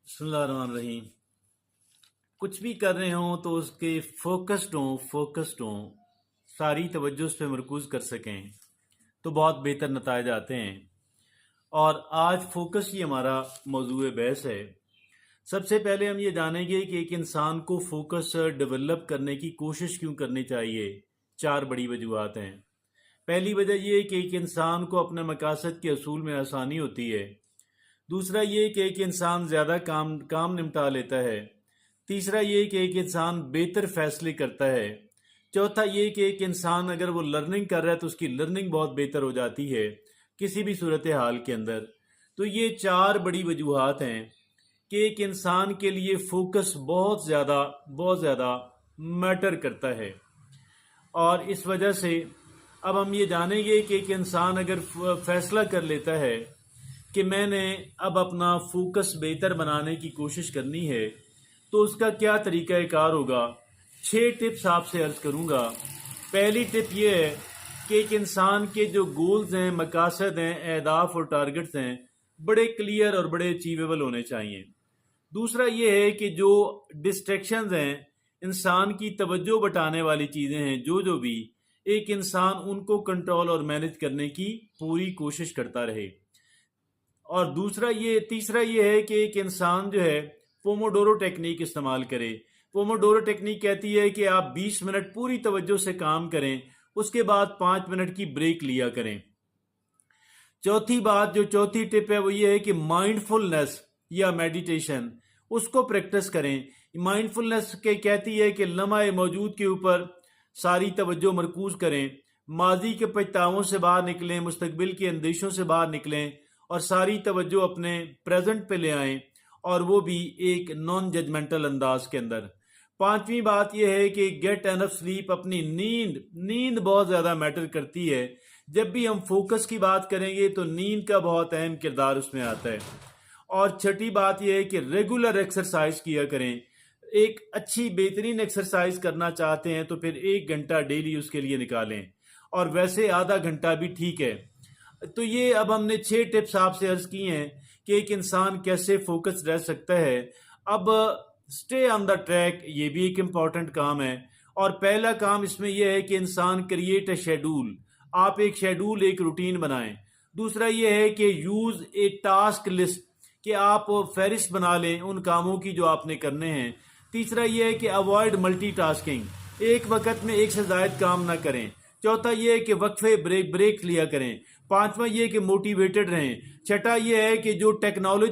बिस्मिल्लाहिर्रहमानिर्रहीम। कुछ भी कर रहे हों तो उसके फोकस्ड हों, सारी तवज्जो उस पर मरकूज़ कर सकें तो बहुत बेहतर नताइज आते हैं। और आज फोकस ही हमारा मौजूए बहस है। सबसे पहले हम ये जानेंगे कि एक इंसान को फोकस डेवलप करने की कोशिश क्यों करनी चाहिए। 4 बड़ी वजूहात हैं। पहली वजह यह है कि एक इंसान को अपने मकासद के असूल में आसानी होती है। दूसरा ये कि एक इंसान ज़्यादा काम निपटा लेता है। तीसरा ये कि एक इंसान बेहतर फैसले करता है। चौथा ये कि एक इंसान अगर वो लर्निंग कर रहा है तो उसकी लर्निंग बहुत बेहतर हो जाती है किसी भी सूरत हाल के अंदर। तो ये 4 बड़ी वजूहात हैं कि एक इंसान के लिए फोकस बहुत ज़्यादा मैटर करता है। और इस वजह से अब हम ये जानेंगे कि एक इंसान अगर फैसला कर लेता है कि मैंने अब अपना फोकस बेहतर बनाने की कोशिश करनी है तो उसका क्या तरीक़ा कार होगा। 6 टिप्स आपसे अर्ज़ करूँगा। पहली टिप ये है कि एक इंसान के जो गोल्स हैं, मकासद हैं, अहदाफ और टारगेट्स हैं, बड़े क्लियर और बड़े अचीवेबल होने चाहिए। दूसरा ये है कि जो डिस्ट्रैक्शंस हैं, इंसान की तवज्जो बटाने वाली चीज़ें हैं, जो भी एक इंसान उनको कंट्रोल और मैनेज करने की पूरी कोशिश करता रहे। और तीसरा ये है कि एक इंसान जो है पोमोडोरो टेक्निक इस्तेमाल करे। पोमोडोरो टेक्निक कहती है कि आप 20 मिनट पूरी तवज्जो से काम करें, उसके बाद 5 मिनट की ब्रेक लिया करें। चौथी टिप है वो ये है कि माइंडफुलनेस या मेडिटेशन उसको प्रैक्टिस करें। माइंडफुलनेस के कहती है कि लम्हा मौजूद के ऊपर सारी तवज्जो मरकूज करें, माजी के पछतावों से बाहर निकलें, मुस्तकबिल के अंदेशों से बाहर निकलें और सारी तवज्जो अपने प्रेजेंट पे ले आएं, और वो भी एक नॉन जजमेंटल अंदाज के अंदर। 5वीं बात यह है कि गेट एनफ स्लीप। अपनी नींद बहुत ज़्यादा मैटर करती है। जब भी हम फोकस की बात करेंगे तो नींद का बहुत अहम किरदार उसमें आता है। और 6ठी बात यह है कि रेगुलर एक्सरसाइज किया करें। एक अच्छी बेहतरीन एक्सरसाइज करना चाहते हैं तो फिर 1 घंटा डेली उसके लिए निकालें, और वैसे आधा घंटा भी ठीक है। तो ये अब हमने 6 टिप्स आपसे अर्ज की हैं कि एक इंसान कैसे फोकस रह सकता है। अब स्टे ऑन द ट्रैक, ये भी एक इम्पॉर्टेंट काम है। और पहला काम इसमें यह है कि इंसान क्रिएट ए शेड्यूल। आप एक शेड्यूल, एक रूटीन बनाएं। दूसरा यह है कि यूज ए टास्क लिस्ट, कि आप फहरिस्त बना लें उन कामों की जो आपने करने हैं। तीसरा यह है कि अवॉइड मल्टीटास्किंग, एक वक्त में एक से ज्यादा काम ना करें। चौथा यह है कि वक्फे ब्रेक लिया करें। 5वां यह है कि मोटिवेटेड रहें। छठा यह है कि जो टेक्नोलॉजी